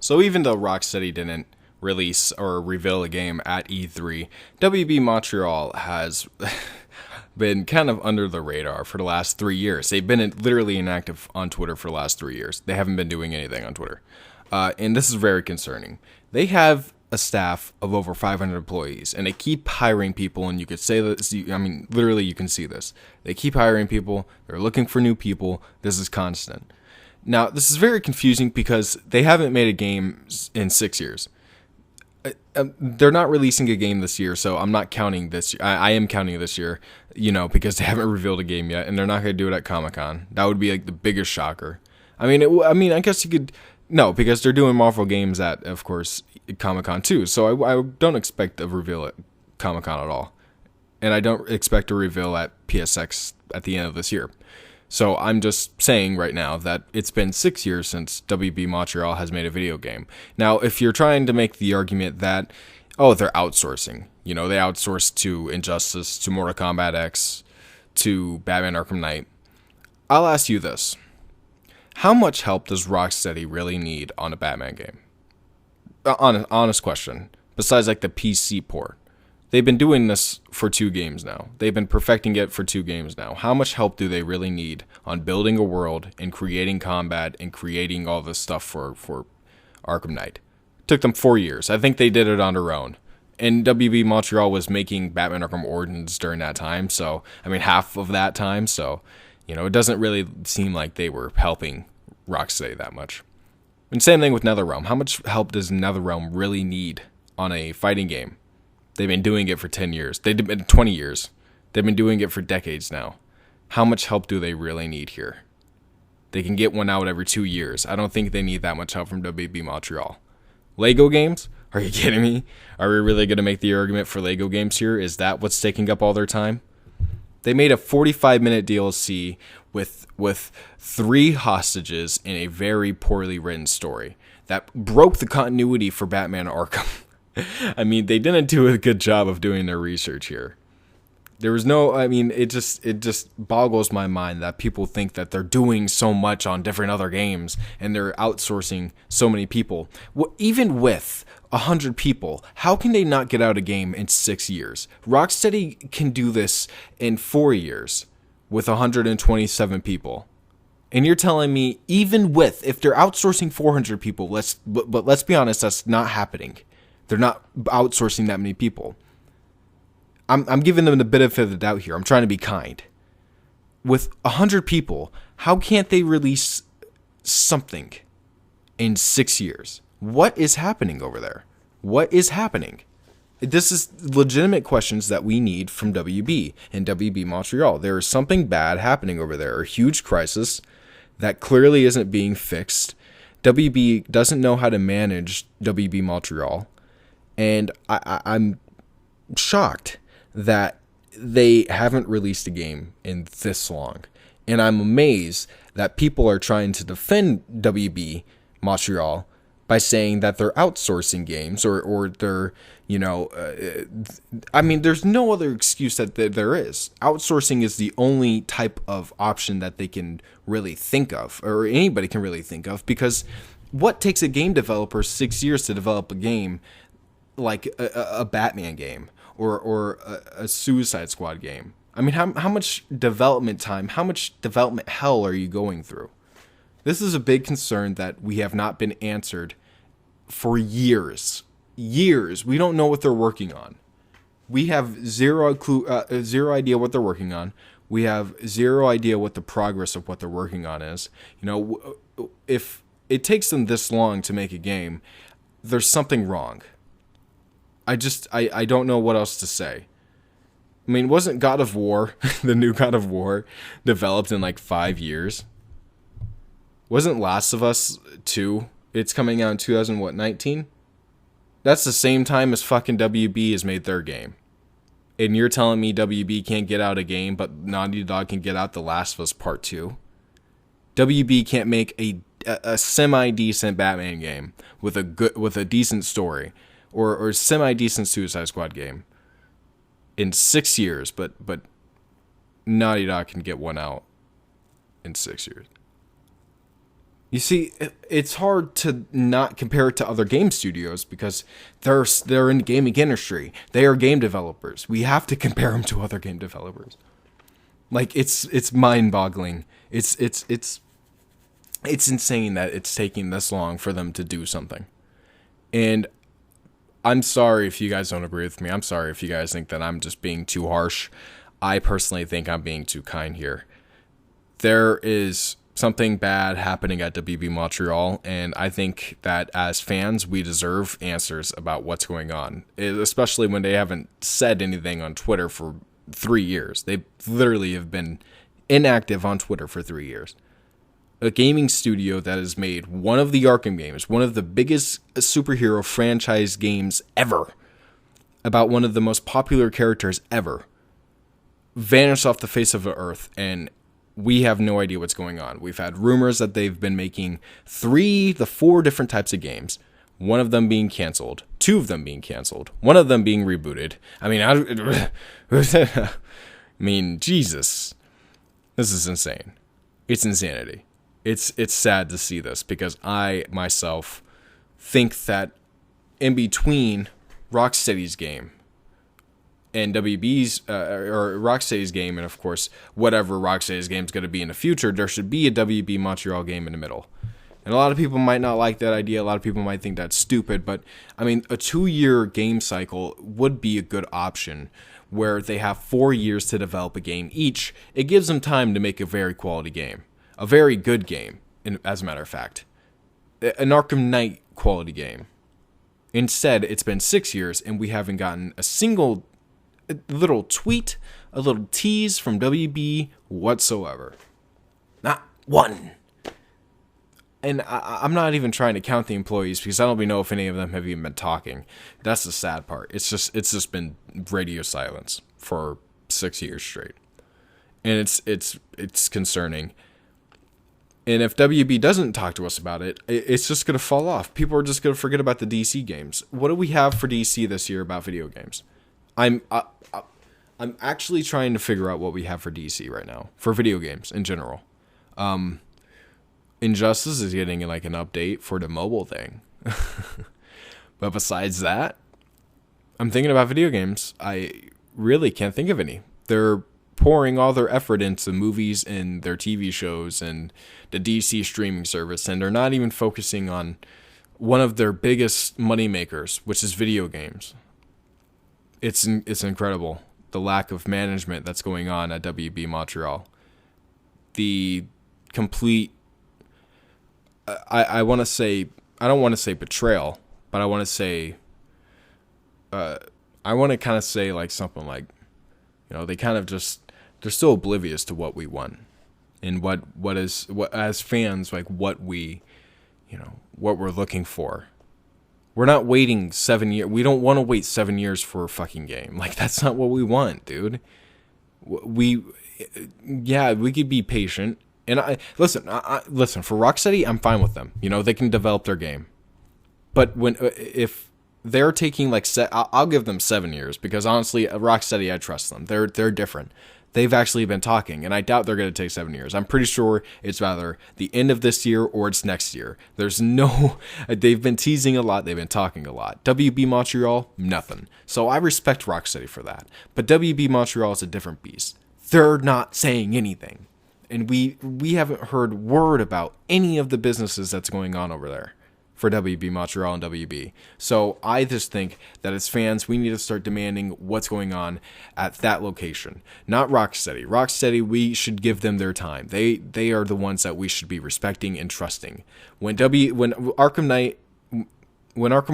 So even though Rocksteady didn't release or reveal a game at E3, WB Montreal has been kind of under the radar for the last 3 years. They've been literally inactive on Twitter for the last 3 years. They haven't been doing anything on Twitter. And this is very concerning. They have a staff of over 500 employees, and they keep hiring people, and you could say that, I mean, literally you can see this. They keep hiring people. They're looking for new people. This is constant. Now, this is very confusing because they haven't made a game in 6 years. They're not releasing a game this year, so I'm not counting this. I am counting this year, because they haven't revealed a game yet, and they're not going to do it at Comic-Con. That would be like the biggest shocker. I mean, I guess you could. No, because they're doing Marvel games at, of course, Comic-Con too. So I don't expect a reveal at Comic-Con at all, and I don't expect a reveal at PSX at the end of this year. So I'm just saying right now that it's been 6 years since WB Montreal has made a video game. Now, if you're trying to make the argument that, oh, they're outsourcing, they outsourced to Injustice, to Mortal Kombat X, to Batman Arkham Knight, I'll ask you this. How much help does Rocksteady really need on a Batman game? Honest question. Besides like the PC port. They've been doing this for 2 games now. They've been perfecting it for 2 games now. How much help do they really need on building a world and creating combat and creating all this stuff for Arkham Knight? It took them 4 years. I think they did it on their own. And WB Montreal was making Batman Arkham Origins during that time. So, I mean, half of that time. So, it doesn't really seem like they were helping Rocksteady that much. And same thing with NetherRealm. How much help does NetherRealm really need on a fighting game? They've been doing it for 10 years. They've been 20 years. They've been doing it for decades now. How much help do they really need here? They can get one out every 2 years. I don't think they need that much help from WB Montreal. Lego games? Are you kidding me? Are we really going to make the argument for Lego games here? Is that what's taking up all their time? They made a 45-minute DLC with 3 hostages in a very poorly written story that broke the continuity for Batman Arkham. I mean, they didn't do a good job of doing their research here. There was it just boggles my mind that people think that they're doing so much on different other games and they're outsourcing so many people. Well, even with 100 people, how can they not get out a game in 6 years? Rocksteady can do this in 4 years with 127 people. And you're telling me, even if they're outsourcing 400 people, but let's be honest, that's not happening. They're not outsourcing that many people. I'm giving them the benefit of the doubt here. I'm trying to be kind. With 100 people, how can't they release something in 6 years? What is happening over there? What is happening? This is legitimate questions that we need from WB and WB Montreal. There is something bad happening over there, a huge crisis that clearly isn't being fixed. WB doesn't know how to manage WB Montreal. And I'm shocked that they haven't released a game in this long. And I'm amazed that people are trying to defend WB Montreal by saying that they're outsourcing games or they're, there's no other excuse that there is. Outsourcing is the only type of option that they can really think of, or anybody can really think of, because what takes a game developer 6 years to develop a game like a Batman game or a Suicide Squad game? I mean, how much development time, how much development hell are you going through? This is a big concern that we have not been answered for years. Years. We don't know what they're working on. We have zero idea what they're working on. We have zero idea what the progress of what they're working on is. If it takes them this long to make a game, there's something wrong. I don't know what else to say. I mean, wasn't God of War, the new God of War, developed in like 5 years? Wasn't Last of Us 2, it's coming out in 2019? That's the same time as fucking WB has made their game. And you're telling me WB can't get out a game, but Naughty Dog can get out The Last of Us Part 2? WB can't make a semi-decent Batman game with a decent story. Or semi-decent Suicide Squad game in 6 years, but Naughty Dog can get one out in 6 years. You see, it's hard to not compare it to other game studios because they're in the gaming industry. They are game developers. We have to compare them to other game developers. Like it's mind-boggling. It's insane that it's taking this long for them to do something. And I'm sorry if you guys don't agree with me. I'm sorry if you guys think that I'm just being too harsh. I personally think I'm being too kind here. There is something bad happening at WB Montreal, and I think that as fans, we deserve answers about what's going on, especially when they haven't said anything on Twitter for 3 years. They literally have been inactive on Twitter for 3 years. A gaming studio that has made one of the Arkham games, one of the biggest superhero franchise games ever, about one of the most popular characters ever, vanished off the face of the earth, and we have no idea what's going on. We've had rumors that they've been making 3 to 4 different types of games, one of them being canceled, 2 of them being canceled, one of them being rebooted. I mean, Jesus, this is insane. It's insanity. It's sad to see this because I myself think that in between Rocksteady's game and WB's or Rocksteady's game, and of course whatever Rocksteady's game is going to be in the future, there should be a WB Montreal game in the middle. And a lot of people might not like that idea. A lot of people might think that's stupid, but I mean, a 2-year game cycle would be a good option where they have 4 years to develop a game each. It gives them time to make a very quality game, a very good game, as a matter of fact, an Arkham Knight quality game. Instead, it's been 6 years and we haven't gotten a single little tweet, a little tease from WB whatsoever. Not one. And I'm not even trying to count the employees because I don't even know if any of them have even been talking. That's the sad part. It's just been radio silence for 6 years straight, and it's concerning. And if WB doesn't talk to us about it, it's just gonna fall off. People are just gonna forget about the DC games. What do we have for DC this year about video games? I'm actually trying to figure out what we have for DC right now for video games in general. Injustice is getting like an update for the mobile thing. But besides that, I'm thinking about video games. I really can't think of any. They're pouring all their effort into movies and their TV shows and the DC streaming service, and they're not even focusing on one of their biggest money makers, which is video games. It's incredible, the lack of management that's going on at WB Montreal. The complete I want to say, I don't want to say betrayal, but I want to say, I want to kind of say like something like, they kind of just, they're still oblivious to what we want and what as fans, like what we, what we're looking for. We're not waiting 7 years. We don't want to wait 7 years for a fucking game. Like, that's not what we want, dude. We could be patient. And listen for Rocksteady, I'm fine with them. They can develop their game. But if they're taking I'll give them 7 years because honestly, Rocksteady, I trust them. They're different. They've actually been talking, and I doubt they're going to take 7 years. I'm pretty sure it's either the end of this year or it's next year. They've been teasing a lot. They've been talking a lot. WB Montreal, nothing. So I respect Rocksteady for that. But WB Montreal is a different beast. They're not saying anything. And we haven't heard word about any of the businesses that's going on over there for WB Montreal and WB. So I just think that as fans, we need to start demanding what's going on at that location. Not Rocksteady. Rocksteady, we should give them their time. They are the ones that we should be respecting and trusting. When Arkham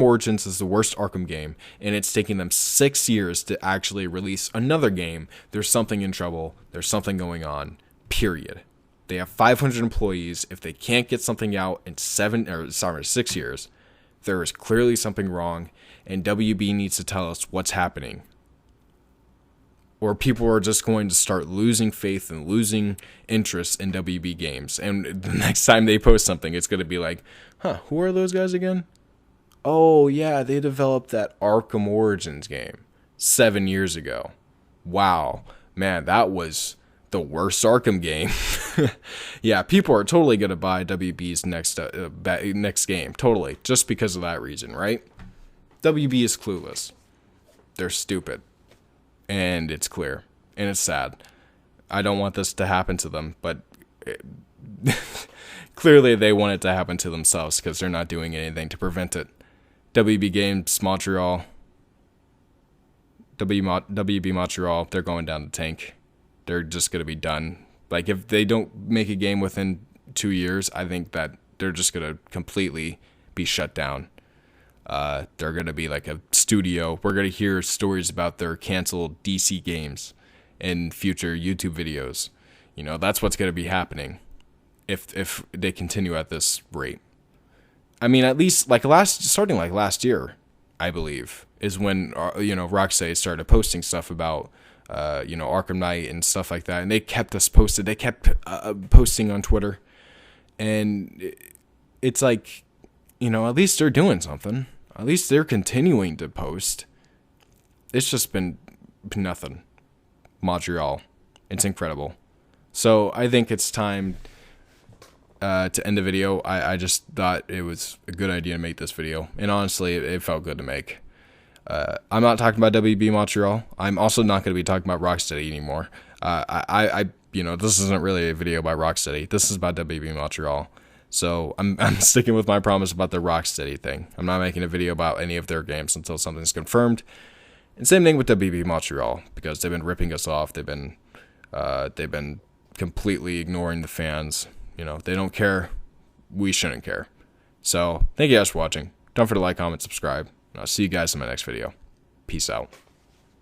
Origins is the worst Arkham game, and it's taking them 6 years to actually release another game, there's something in trouble. There's something going on. Period. They have 500 employees. If they can't get something out in 6 years, there is clearly something wrong, and WB needs to tell us what's happening. Or people are just going to start losing faith and losing interest in WB games. And the next time they post something, it's going to be like, who are those guys again? Oh, yeah, they developed that Arkham Origins game 7 years ago. Wow. Man, that was the worst Arkham game. Yeah, people are totally going to buy WB's next game, totally, just because of that reason, right? WB is clueless. They're stupid. And it's clear. And it's sad. I don't want this to happen to them, but clearly they want it to happen to themselves because they're not doing anything to prevent it. WB Games Montreal, WB Montreal, they're going down the tank. They're just going to be done. Like, if they don't make a game within 2 years, I think that they're just going to completely be shut down. They're going to be like a studio. We're going to hear stories about their canceled DC games in future YouTube videos. You know, that's what's going to be happening if they continue at this rate. I mean, at least starting last year, I believe, is when Rocksteady started posting stuff about Arkham Knight and stuff like that, and they kept us posted. They kept posting on Twitter, and it's like, at least they're doing something. At least they're continuing to post. It's just been nothing. Montreal, it's incredible. So I think it's time to end the video. I just thought it was a good idea to make this video, and honestly, it felt good to make. I'm not talking about WB Montreal. I'm also not going to be talking about Rocksteady anymore. This isn't really a video by Rocksteady. This is about WB Montreal. So I'm sticking with my promise about the Rocksteady thing. I'm not making a video about any of their games until something's confirmed. And same thing with WB Montreal, because they've been ripping us off. They've been completely ignoring the fans. They don't care. We shouldn't care. So thank you guys for watching. Don't forget to like, comment, subscribe. And I'll see you guys in my next video. Peace out.